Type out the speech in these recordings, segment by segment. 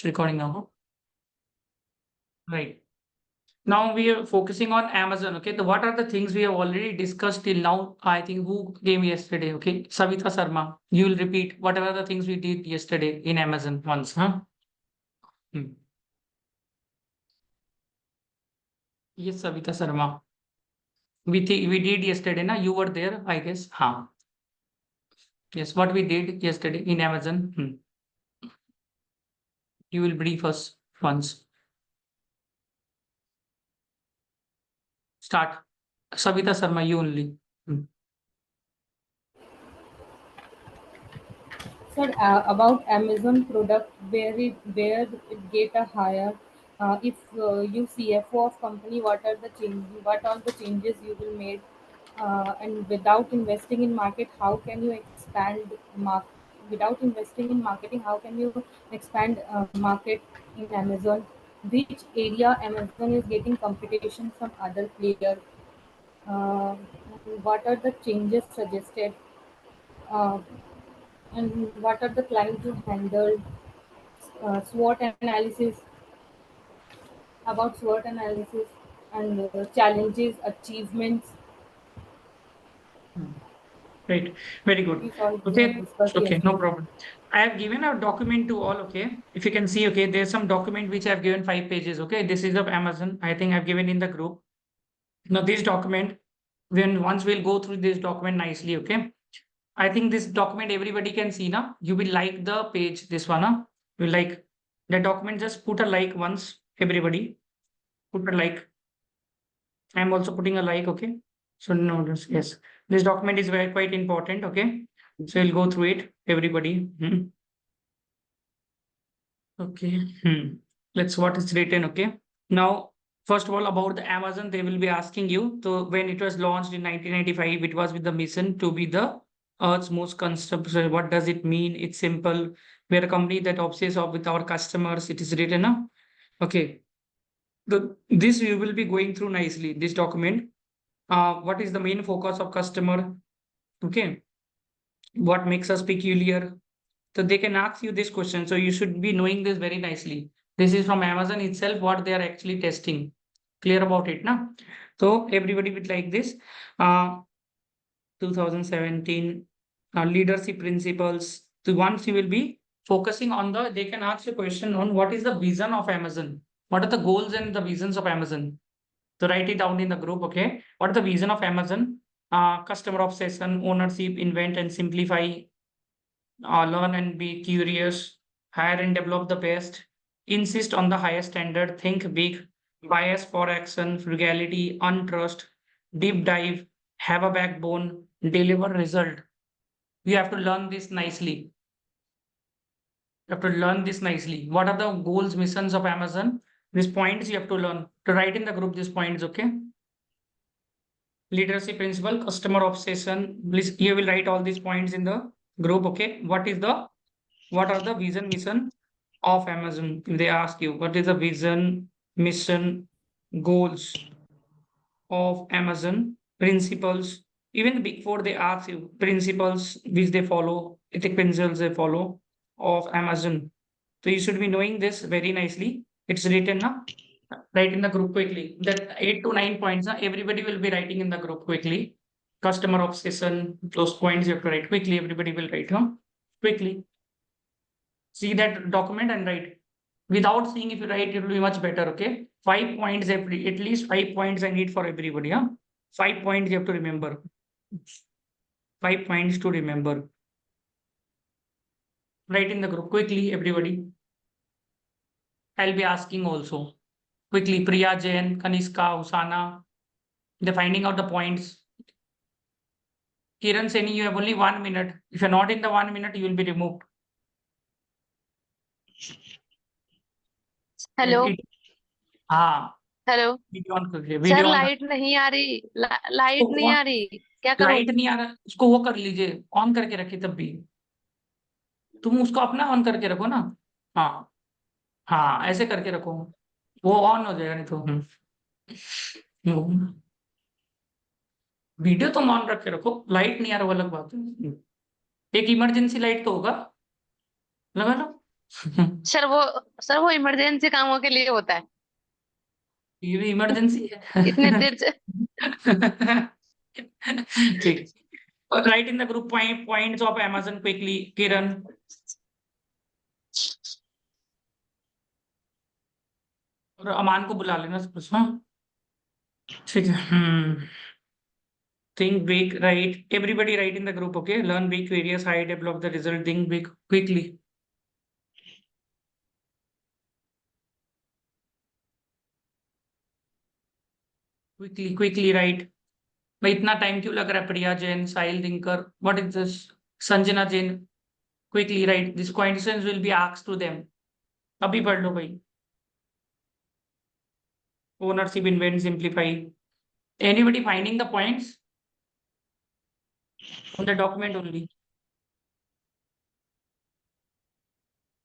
recording now. Right. Now we are focusing on Amazon. Okay. So what are the things we have already discussed till now? I think who came yesterday? Okay. Savita Sharma. You will repeat whatever the things we did yesterday in Amazon once. Huh? Yes, Savita Sharma. We did yesterday. Na? You were there, I guess. Huh. Yes. What we did yesterday in Amazon. You will brief us once. Start. Savita Sharma, you only. Sir, about Amazon product, where it get a higher. If you CFO of company, what are the changes you will make, and without investing in market, how can you expand without investing in marketing, how can you expand market in Amazon? Which area Amazon is getting competition from other player? Uh, what are the changes suggested? Uh, and what are the clients you handle? SWOT analysis, about SWOT analysis and challenges, achievements. Right. Very good. These all we have Okay. discussed Okay. No yesterday. problem. I have given a document to all. Okay. If you can see, okay, there's some document which I've given 5 pages. Okay. This is of Amazon. I think I've given in the group. Now, this document, when once we'll go through this document nicely. Okay. I think this document everybody can see now. You will like the page, this one. Huh? You like the document, just put a like once, everybody. Put a like. I'm also putting a like, okay? So no, yes, this document is very quite important, okay? So we'll go through it, everybody. Okay. Let's what is written, okay? Now, first of all, about the Amazon, they will be asking you. So when it was launched in 1995, it was with the mission to be the Earth's most consumption. What does it mean? It's simple. We're a company that obsesses with our customers. It is written up. Okay. This you will be going through nicely, this document. What is the main focus of customer? Okay. What makes us peculiar? So they can ask you this question. So you should be knowing this very nicely. This is from Amazon itself, what they are actually testing. Clear about it, na? So everybody would like this. 2017 leadership principles. So once you will be focusing on they can ask you a question on what is the vision of Amazon? What are the goals and the visions of Amazon? So write it down in the group, okay? What is the vision of Amazon? Customer obsession, ownership, invent and simplify, learn and be curious, hire and develop the best, insist on the highest standard, think big, bias for action, frugality, untrust, deep dive, have a backbone, deliver result. You have to learn this nicely. You have to learn this nicely. What are the goals, missions of Amazon? These points you have to learn. To write in the group these points, okay? Leadership principle, customer obsession. Please, you will write all these points in the group, okay? What are the vision, mission of Amazon? If they ask you, what is the vision, mission, goals of Amazon, principles, even the big four, they ask you principles which they follow, ethic principles they follow of Amazon. So you should be knowing this very nicely. It's written now. Write in the group quickly. That 8 to 9 points, everybody will be writing in the group quickly. Customer obsession, those points you have to write quickly. Everybody will write, huh? Quickly. See that document and write. Without seeing, if you write, it will be much better. Okay. 5 points at least 5 points I need for everybody. Huh? 5 points you have to remember. 5 points to remember. Write in the group quickly, everybody. I'll be asking also. Quickly, Priya Jain, Kaniska, Usana. They're finding out the points. Kiran Seni, you have only 1 minute. If you're not in the 1 minute, you will be removed. Hello हाँ hello video on कर लीजिए sir video on light नहीं आ रही light नहीं आ रही क्या करूं light नहीं आ रहा उसको वो कर लीजिए ऑन करके रखिए तब भी तुम उसको अपना ऑन करके रखो ना हाँ हाँ ऐसे करके रखो वो ऑन हो जाएगा नहीं तो वीडियो तुम ऑन रख के रखो लाइट नहीं आ रहा वो अलग बात है एक इमरजेंसी लाइट तो होगा लगा लो सर वो इमरजेंसी कामों के लिए होता है। ये भी इमरजेंसी इतने है। देर से ठीक। Right in the group points of Amazon quickly, Kiran. और अमान को बुला लेना सब, हाँ ठीक है। Think big, right? Everybody write in the group, okay? Learn big, various high, develop the result, think big, quickly. Quickly write. भाई इतना टाइम क्यों लग रहा है? प्रिया जैन, साहिल Dinkar, what is this? Sanjana Jain, quickly write. This questions will be asked to them. अभी पढ़ लो भाई. Ownership, invent, simplify. Anybody finding the points on the document only?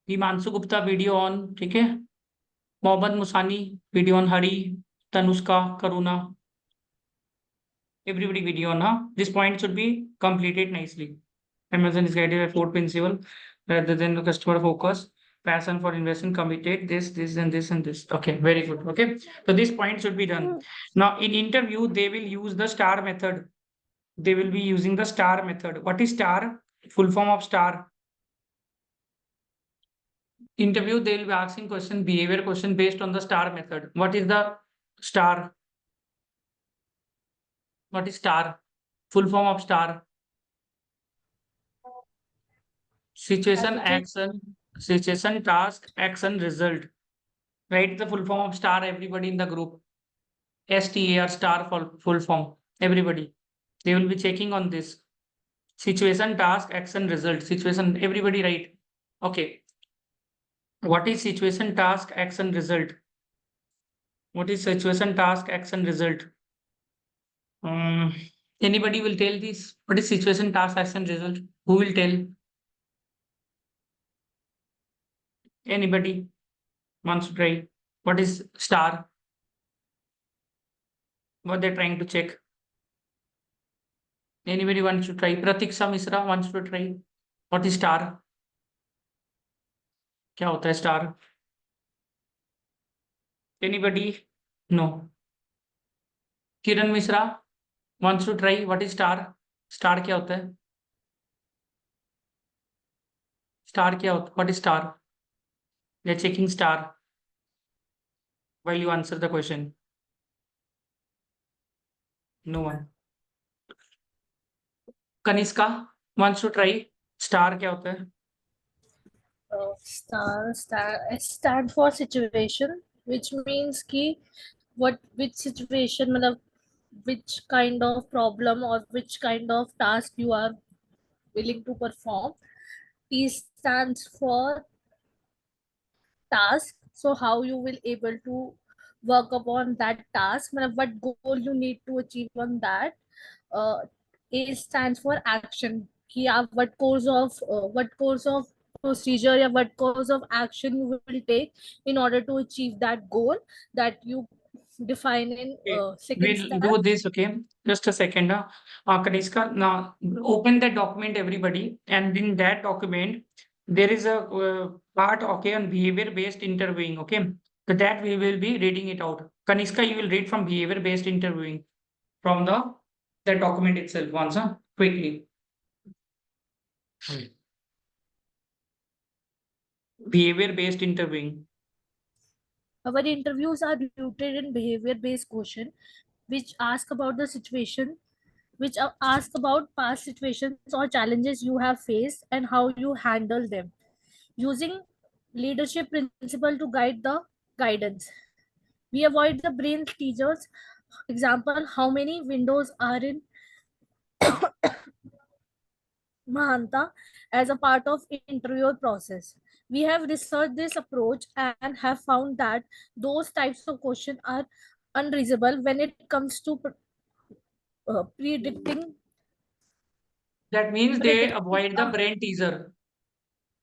Himanshu Gupta video on, ठीक है? Mohammad Musani video on, Hari, Tanushka, Karuna, everybody video on, huh? This point should be completed nicely. Amazon is guided by four principle rather than the customer focus, passion for investment, committed, this and this and this. Okay, very good. Okay, so this point should be done. Now in interview they will use the star method. They will be using the star method. What is star? Full form of star. Interview they will be asking question, behavior question based on the star method. What is the star? What is star? Full form of star. Situation, action, situation, task, action, result. Write the full form of star, everybody in the group. STAR, star full form. Everybody. They will be checking on this. Situation, task, action, result. Situation, everybody write. Okay. What is situation, task, action, result? What is situation, task, action, result? Um, Anybody will tell this? What is situation, task, action, result? Who will tell? Anybody wants to try? What is star? What they're trying to check? Anybody wants to try? Pratiksha Misra wants to try. What is star? क्या होता है star? Anybody? No. Kiran Mishra wants to try. What is star? Star क्या होता है? Star क्या होता है? What is star? They're checking star while you answer the question. No one. Kanishka wants to try. Star क्या होता है? stand for situation, which means ki which situation, matlab which kind of problem or which kind of task you are willing to perform. T stands for task, so how you will able to work upon that task, matlab what goal you need to achieve on that. A stands for action, कि आप what course of procedure या what course of action you will take in order to achieve that goal that you define in second We'll step. do this, okay? Just a second. Kanishka, now open that document, everybody, and in that document there is a part, okay, on behavior-based interviewing, okay? So that we will be reading it out. Kanishka, you will read from behavior-based interviewing from the document itself once, quickly. Behavior-based interviewing. Our interviews are rooted in behavior-based question, which ask about the situation, which ask about past situations or challenges you have faced and how you handle them, using leadership principle to guide the guidance. We avoid the brain teasers. Example, how many windows are in Mahanta as a part of interview process. We have researched this approach and have found that those types of questions are unreasonable when it comes to predicting. That means they avoid the brain teaser.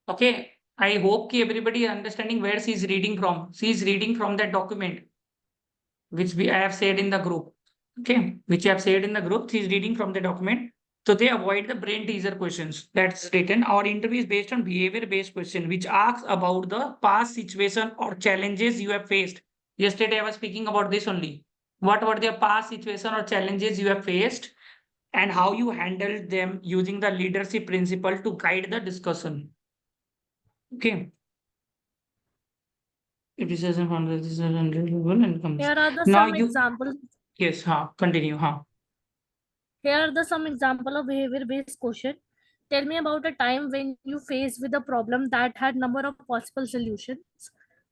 Okay. I hope ki everybody is understanding where she is reading from. She is reading from that document, which I have shared in the group. Okay. Which I have shared in the group. She is reading from the document. So they avoid the brain teaser questions. That's written. Our interview is based on behavior-based question, which asks about the past situation or challenges you have faced. Yesterday I was speaking about this only. What were the past situation or challenges you have faced, and how you handled them using the leadership principle to guide the discussion. Okay. It is as a hundred, this is 100 and comes. Here are the Now some you, examples. yes, continue. Here are the some example of behavior-based question. Tell me about a time when you faced with a problem that had number of possible solutions.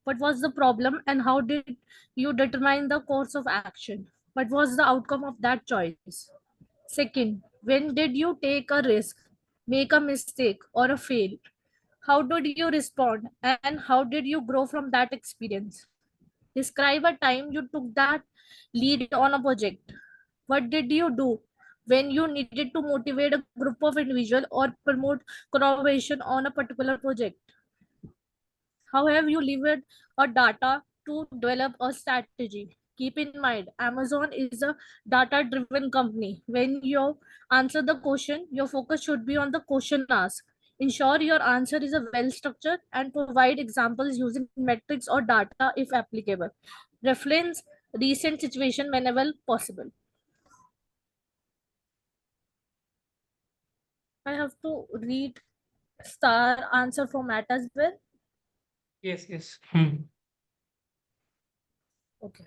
What was the problem and how did you determine the course of action? What was the outcome of that choice? Second, when did you take a risk, make a mistake, or a fail? How did you respond and how did you grow from that experience? Describe a time you took that lead on a project. What did you do when you needed to motivate a group of individuals or promote collaboration on a particular project? How have you leveraged a data to develop a strategy? Keep in mind, Amazon is a data-driven company. When you answer the question, your focus should be on the question asked. Ensure your answer is a well-structured and provide examples using metrics or data if applicable. Reference recent situation whenever possible. I have to read star answer format as well. Yes. Okay.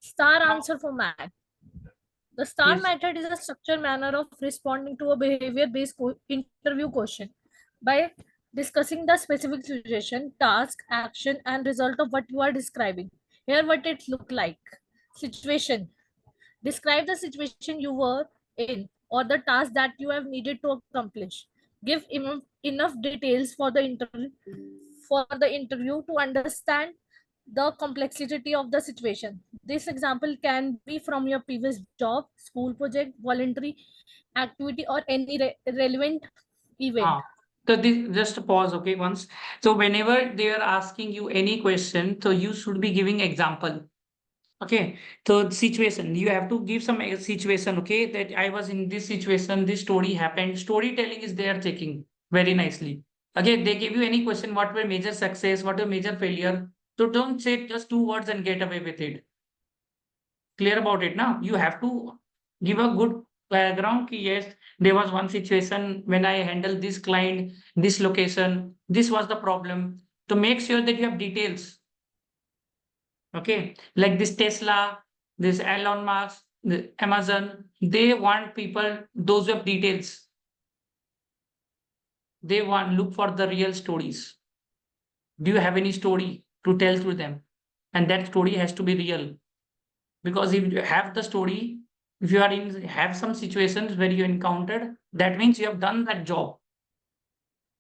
Star answer format. The STAR Yes. method is a structured manner of responding to a behavior-based interview question by discussing the specific situation, task, action, and result of what you are describing. Here, what it looked like. Situation. Describe the situation you were in or the task that you have needed to accomplish. Give enough details for the interview to understand the complexity of the situation. This example can be from your previous job, school project, voluntary activity, or any relevant event. So this, just pause, okay, once. So whenever they are asking you any question, so you should be giving example. Okay, so situation, you have to give some situation, okay, that I was in this situation, this story happened. Storytelling is there checking very nicely. Okay, they give you any question, what were major success, what were major failure. So don't say just two words and get away with it. Clear about it now. You have to give a good background. Yes, there was one situation when I handled this client, this location, this was the problem. To make sure that you have details. Okay, like this Tesla, this Elon Musk, the Amazon, they want people, those who have details. They want look for the real stories. Do you have any story to tell to them? And that story has to be real. Because if you have the story, if you are in have some situations where you encountered, that means you have done that job.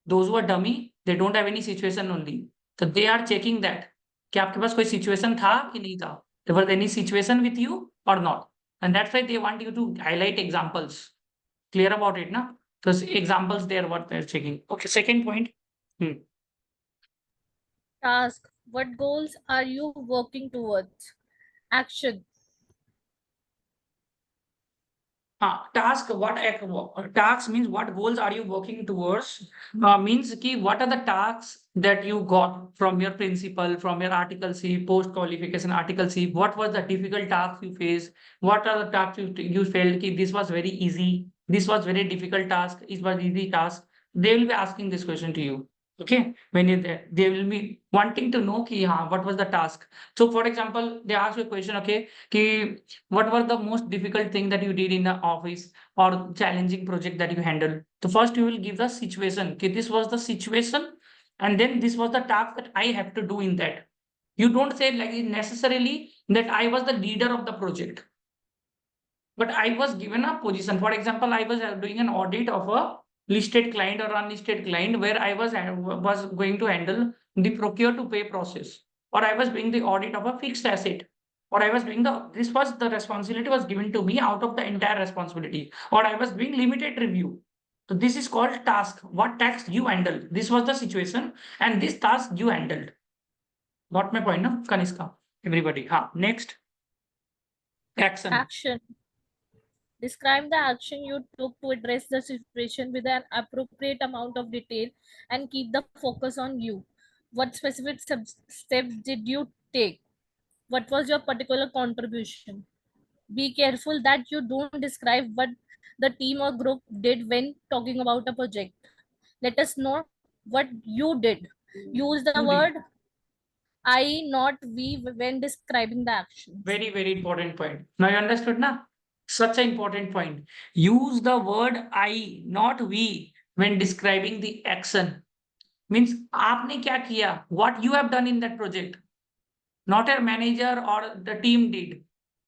Those who are dummy, they don't have any situation only. So they are checking that कि आपके पास कोई situation था कि नहीं था. There was any situation with you or not. And that's why they want you to highlight examples. Clear about it, na? Because examples there what they're checking. Okay, second point. Task. What goals are you working towards? Action. Task, task means what goals are you working towards? Means ki what are the tasks that you got from your principal, from your article C, post qualification article C? What was the difficult tasks you faced? What are the tasks you felt ki this was very easy, this was very difficult task, it was easy task? They will be asking this question to you. Okay, when you're there, they will be wanting to know ki what was the task. So, for example, they ask you a question, okay, ki what were the most difficult thing that you did in the office or challenging project that you handled? So first you will give the situation. Okay, this was the situation, and then this was the task that I have to do in that. You don't say like necessarily that I was the leader of the project, but I was given a position. For example, I was doing an audit of a listed client or unlisted client where I was going to handle the procure to pay process, or I was doing the audit of a fixed asset, or I was doing this was the responsibility was given to me out of the entire responsibility, or I was doing limited review. So this is called task. What task you handled? This was the situation, and this task you handled. Got my point, no, Kaniska? Everybody. Next. Action. Action. Describe the action you took to address the situation with an appropriate amount of detail and keep the focus on you. What specific steps did you take? What was your particular contribution? Be careful that you don't describe what the team or group did when talking about a project. Let us know what you did. Use the You did. word I, not we, when describing the actions. Very, very important point. Now you understood, na? Such an important point. Use the word I, not we, when describing the action. Means आपने क्या किया? What you have done in that project. Not your manager or the team did.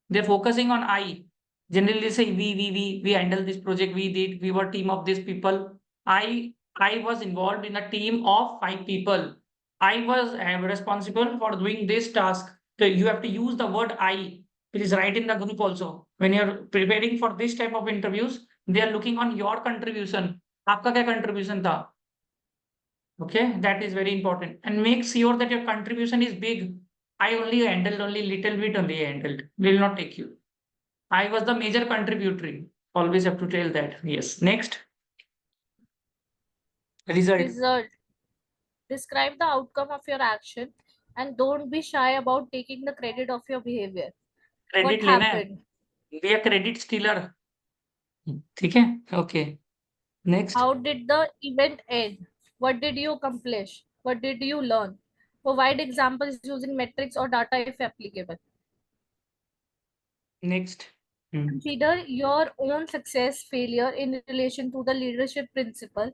They're focusing on I. Generally they say we handle this project, we did, we were team of these people. I was involved in a team of 5 people. I was responsible for doing this task. So you have to use the word I. It is right in the group also. When you're preparing for this type of interviews, they are looking on your contribution. आपका क्या contribution था? Okay, that is very important. And make sure that your contribution is big. I only handled only little bit only I handled. Will not take you. I was the major contributory. Always have to tell that. Yes. Next. Result. Result. Describe the outcome of your action and don't be shy about taking the credit of your behavior. Credit What लेना है. happened? Be a credit stealer. ठीक है? Okay. Next. How did the event end? What did you accomplish? What did you learn? Provide examples using metrics or data if applicable. Next. Consider your own success failure in relation to the leadership principle.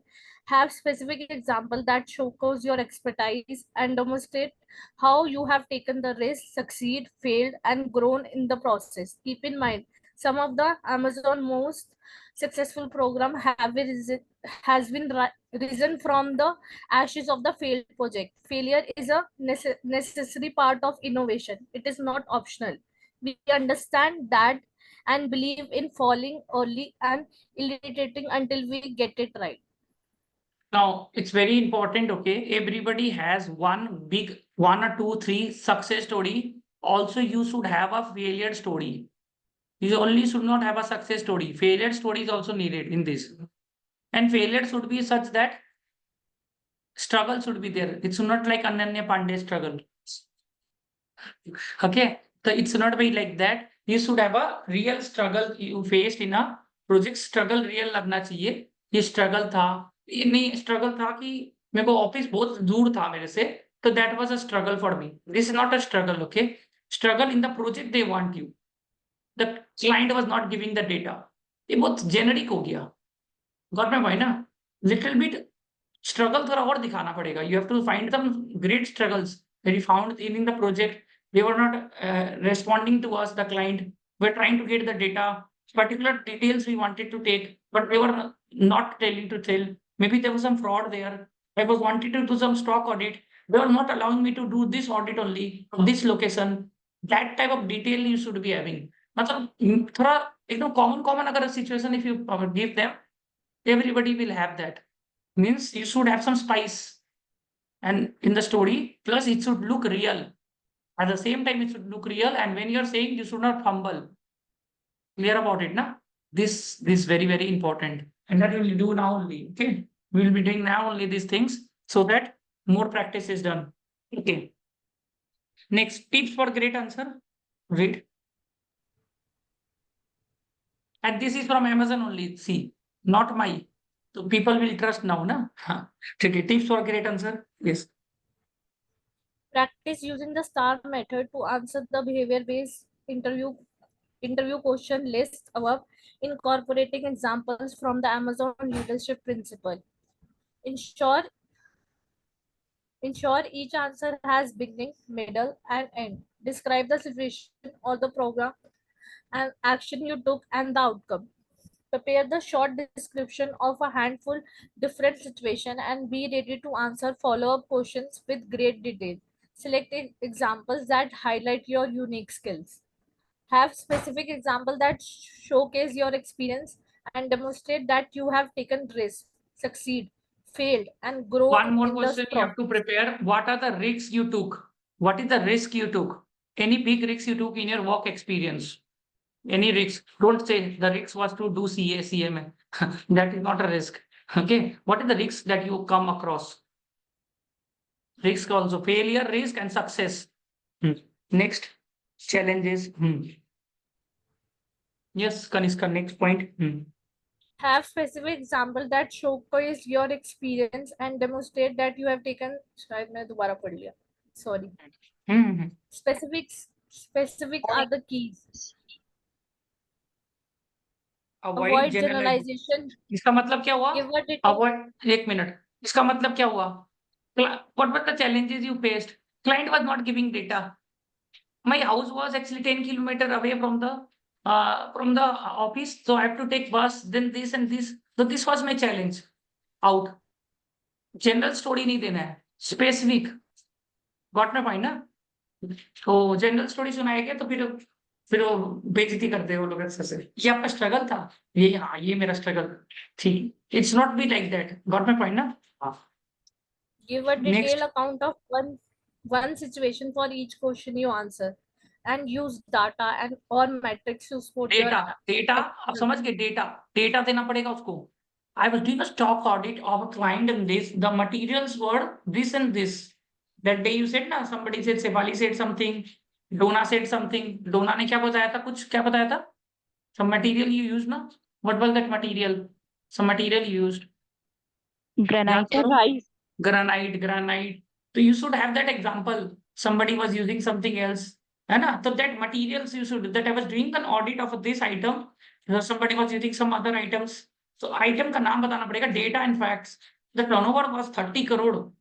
Have specific example that showcase your expertise and demonstrate how you have taken the risk, succeed, failed, and grown in the process. Keep in mind, some of the Amazon most successful program has been risen from the ashes of the failed project. Failure is a necessary part of innovation. It is not optional. We understand that and believe in falling early and irritating until we get it right. Now it's very important. Okay, everybody has one big, 1 or 2, 3 success story. Also, you should have a failure story. You only should not have a success story. Failure story is also needed in this. And failure should be such that struggle should be there. It's not like Ananya Pandey struggle. Okay, so it's not be like that. You should have a real struggle you faced in a project. Struggle real लगना चाहिए. ये struggle था. ये नहीं struggle था कि मेरे को ऑफिस बहुत दूर था मेरे से. So that was a struggle for me. This is not a struggle. Okay, struggle in the project they want you. The client was not giving the data. ये बहुत generic हो गया. Got my point ना? Little bit struggle थोड़ा और दिखाना पड़ेगा. You have to find some great struggles that you found in the project. They were not responding to us, the client. We're trying to get the data, particular details we wanted to take, but they were not telling to tell. Maybe there was some fraud there. I was wanted to do some stock audit. They were not allowing me to do this audit only of this location. That type of detail you should be having. मतलब थोड़ा एकदम common अगर situation if you give them, everybody will have that. Means you should have some spice and in the story, plus it should look real. At the same time, it should look real. And when you're saying, you should not fumble. Clear about it, na? This very, very important. And that we will do now only. Okay. We will be doing now only these things so that more practice is done. Okay. Next, tips for great answer. Read. And this is from Amazon only. See, not my. So people will trust now, na? Okay. Tips for great answer. Yes. Practice using the STAR method to answer the behavior-based interview question list above, incorporating examples from the Amazon leadership principle. Ensure each answer has beginning, middle, and end. Describe the situation or the program and action you took and the outcome. Prepare the short description of a handful different situation and be ready to answer follow-up questions with great detail. Select examples that highlight your unique skills. Have specific examples that showcase your experience and demonstrate that you have taken risks, succeed, failed, and grown One more in question the you have to prepare. What are the risks you took? What is the risk you took? Any big risks you took in your work experience? Any risk? Don't say the risk was to do CA CMA. That is not a risk. Okay. What is the risk that you come across? Risk also, failure, risk, and success. Next, challenges. Yes, Kanishka, next point. Have specific example that showcase your experience and demonstrate that you have taken. शायद मैं दोबारा पढ़ लिया. Sorry. Specific are the keys. Avoid generalization. इसका मतलब क्या हुआ? Give a detail. Avoid. एक मिनट. इसका मतलब क्या हुआ? What were the challenges you faced? Client was not giving data. My house was actually 10 kilometers away from the office, so I have to take bus, then this and this. So this was my challenge. Out. General story नहीं देना है. Specific. Got my point ना? तो general story सुनाएंगे तो फिर वो बेइज्जती करते हैं वो लोग अक्सर से. ये आपका स्ट्रगल था. ये मेरा स्ट्रगल ठीक. It's not be like that. Got my point ना? Give a detailed account of one situation for each question you answer, and use data and or metrics to support your data आप समझ गए. Data देना पड़ेगा उसको. I was doing a stock audit of a client and this, the materials were this and this. That day you said ना, somebody said, Sefali said something, Dona said something. Dona ने क्या बताया था? क्या बताया था? Some material you used ना? What was that material? Some material you used. Granite. Granite. So you should have that example. Somebody was using something else. है ना? So that materials you should, that I was doing an audit of this item. So somebody was using some other items. So item का नाम बताना पड़ेगा. Data and facts. The turnover was 30 crore.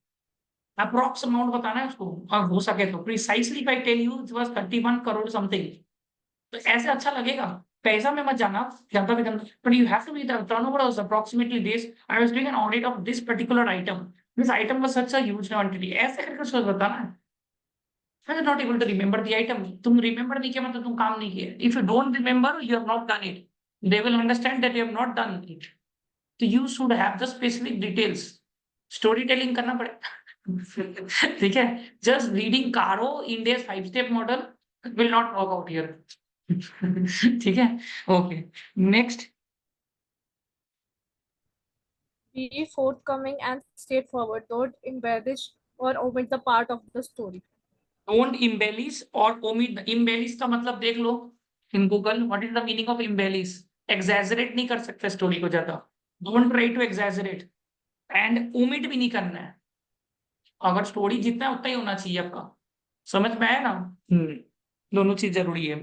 Approx amount बताना है उसको. और हो सके तो precisely if I tell you it was 31 crore something. तो ऐसे अच्छा लगेगा. पैसा में मत जाना ज्यादा भी गंदा. But you have to be the turnover was approximately this. I was doing an audit of this particular item. This item was such a huge quantity. ऐसे करके उसको बताना है. I was not able to remember the item. तुम remember नहीं किया मतलब तुम काम नहीं किया. If you don't remember, you have not done it. They will understand that you have not done it. So you should have the specific details. Storytelling करना पड़ेगा. ठीक है. Just reading Caro India's 5-step model will not work out here. ठीक है. Okay. Next. Be forthcoming and straightforward. Don't embellish or omit the part of the story. Don't embellish or omit. Embellish का मतलब देख लो in Google. What is the meaning of embellish? Exaggerate नहीं कर सकते story को ज्यादा. Don't try to exaggerate. And omit भी नहीं करना है. अगर स्टोरी जितना है उतना ही होना चाहिए आपका. समझ में आया ना? दोनों चीज जरूरी है.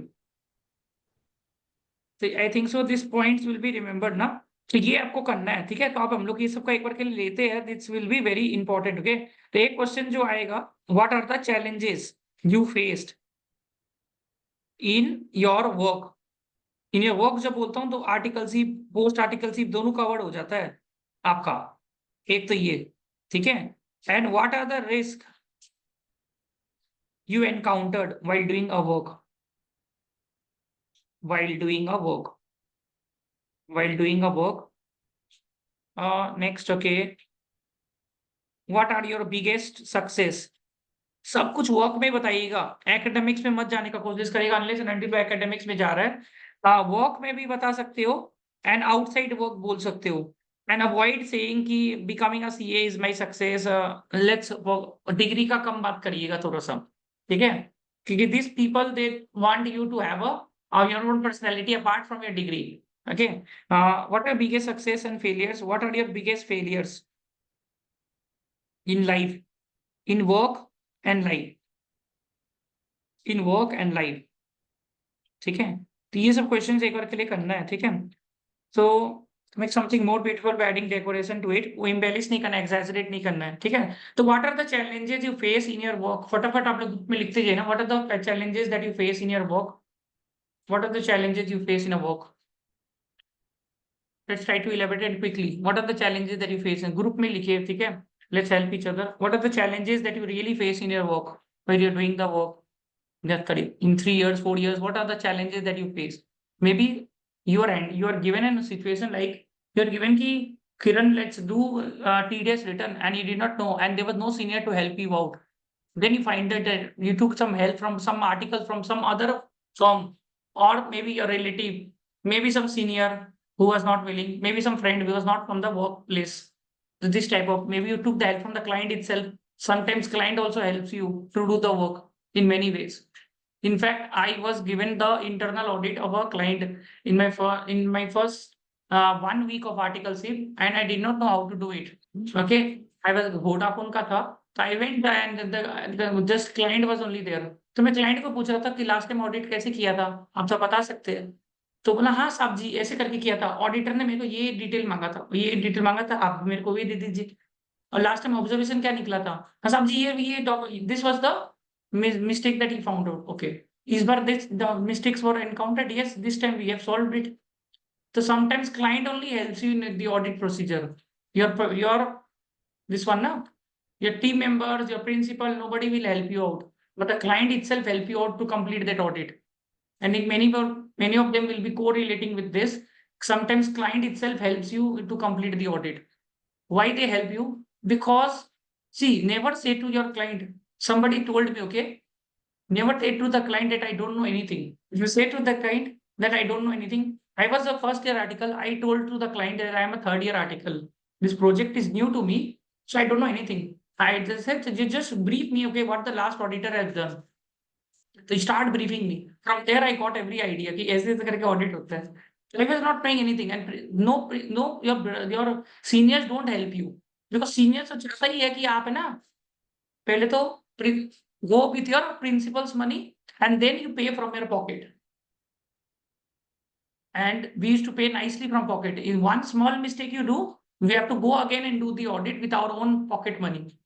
तो I think so this points will be remembered ना. तो ये आपको करना है. ठीक है. तो आप हम लोग ये सबका एक बार के लिए लेते हैं. This will be very important. Okay. तो एक क्वेश्चन जो आएगा, what are the challenges you faced in your work. In your work जब बोलता हूं तो आर्टिकलशिप, पोस्ट आर्टिकलशिप दोनों कवर्ड हो जाता है आपका. एक तो ये. ठीक है. And what are the risk you encountered while doing a work. Next, okay. What are your biggest success? सब कुछ वर्क में बताइएगा. एकेडमिक्स में मत जाने का कोशिश करेगा अनलेस एंड अनटिल एकेडमिक्स में जा रहा है. वर्क में भी बता सकते हो एंड आउटसाइड वर्क बोल सकते हो. एंड अवॉइड सेइंग कि becoming a CA is my success. Let's degree का कम बात करिएगा थोड़ा सा. ठीक है. क्योंकि this people they want you to have your own personality apart from your degree. Okay. What are biggest success and failures? What are your biggest failures in life, in work and life? ठीक है. तो ये सब questions एक बार के लिए करना है. ठीक है. So make something more beautiful by adding decoration to it. वो embellish नहीं करना, exaggerate नहीं करना है. ठीक है. तो what are the challenges you face in your work? फटाफट आप लोग ग्रुप में लिखते जाइए ना. What are the challenges that you face in your work? What are the challenges you face in a work? Let's try to elaborate quickly. What are the challenges that you face? Group में लिखिए. ठीक है. Let's help each other. What are the challenges that you really face in your work when you're doing the work? In 3 years, 4 years, what are the challenges that you face? Maybe you are given in a situation like you're given ki Kiran, let's do TDS return, and you did not know, and there was no senior to help you out. Then you find that you took some help from some article from some other firm. or maybe your relative, maybe some senior who was not willing, maybe some friend who was not from the workplace. So this type of, maybe you took the help from the client itself. Sometimes client also helps you to do the work in many ways. In fact, I was given the internal audit of a client in my first 1 week of articleship, and I did not know how to do it. Okay, I was Vodafone का था, so I went and the just client was only there. तो मैं client को पूछ रहा था कि last time audit कैसे किया था, आप सब बता सकते हैं? तो बोला हाँ साहब जी ऐसे करके किया था, ऑडिटर ने मेरे को ये डिटेल मांगा था, आप मेरे को ये दे दीजिए। और लास्ट टाइम ऑब्जर्वेशन क्या निकला था? हाँ साहब जी ये this was the mistake that he found out. Okay, is but this the mistakes were encountered? Yes, this time we have solved it. So sometimes client only helps you in the audit procedure. Your this one now, your team members, your principal, nobody will help you out, but the client itself help you out to complete that audit. And in many of them will be correlating with this. Sometimes client itself helps you to complete the audit. Why they help you? Because see, never say to your client, somebody told me, okay, never say to the client that I don't know anything. If you say to the client that I don't know anything, I was a first year article, I told to the client that I am a third year article. This project is new to me, so I don't know anything. I just said, you just brief me, okay, what the last auditor has done. So start briefing me. From there, I got every idea कि ऐसे ऐसे करके audit होता है. I was not knowing anything, and no, your seniors don't help you, because seniors तो चाहता ही है कि आप है ना पहले तो go with your principal's money and then you pay from your pocket. And we used to pay nicely from pocket. In one small mistake you do, we have to go again and do the audit with our own pocket money.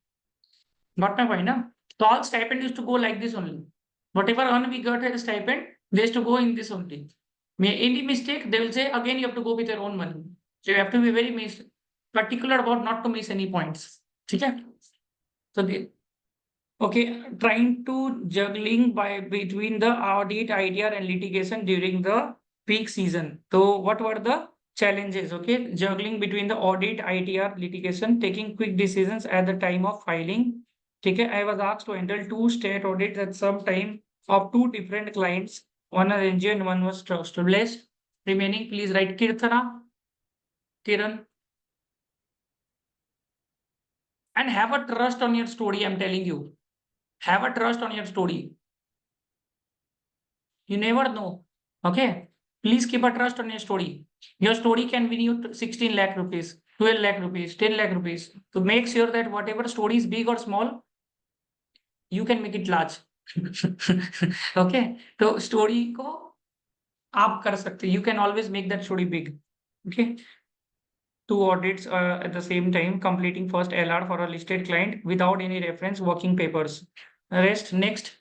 Got my point, na? So all stipend used to go like this only. Whatever earn we got as a stipend, they used to go in this only. Any mistake, they will say again you have to go with your own money. So you have to be very particular about not to miss any points. Okay? So okay, trying to juggling between the audit idea and litigation during the peak season. So what were the challenges? Okay, juggling between the audit, ITR, litigation, taking quick decisions at the time of filing. Okay, I was asked to handle 2 state audits at some time of 2 different clients. One was NGO and one was trust-based. Remaining, please write Kirtana, Kiran. And have a trust on your story, I'm telling you. Have a trust on your story. You never know. Okay. Please keep a trust on your story. Your story can win you 16 lakh rupees, 12 lakh rupees, 10 lakh rupees. So make sure that whatever story is big or small, you can make it large. Okay. So story ko aap kar sakte. You can always make that story big. Okay. 2 audits at the same time, completing first LR for a listed client without any reference working papers. Rest next.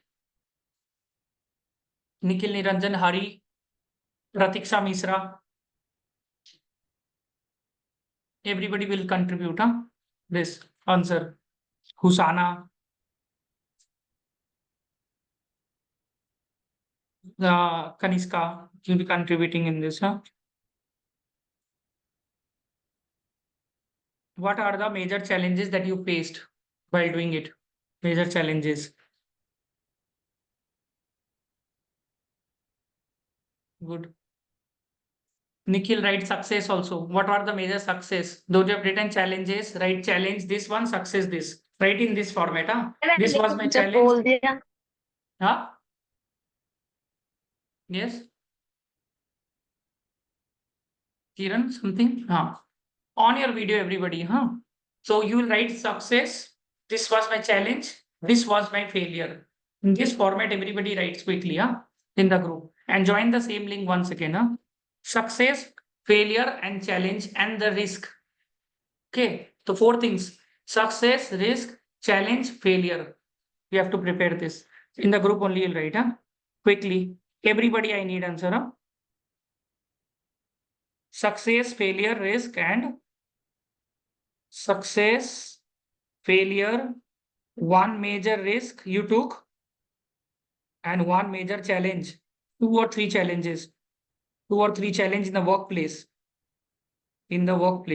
Nikhil Niranjan Hari, Pratiksha Misra. Everybody will contribute, huh? This answer. Husana. Kaniska will be contributing in this, huh? What are the major challenges that you faced while doing it? Major challenges. Good. Nikhil, write success also. What are the major success? Those who have written challenges, write challenge this one, success this. Write in this format, huh? This was my जब challenge. बोल दिया Huh? Yes. Kiran, something? Huh. On your video, everybody, huh? So you will write success. This was my challenge. This was my failure. In this format, everybody writes quickly, huh? In the group. And join the same link once again, huh? Success, failure, and challenge, and the risk. Okay. So 4 things: success, risk, challenge, failure. You have to prepare this. In the group only you'll write, huh? Quickly. Everybody, I need answer, huh? Success, failure, risk, and success, failure, one major risk you took, and one major challenge, 2 or 3 challenges, 2 or 3 challenge in the workplace.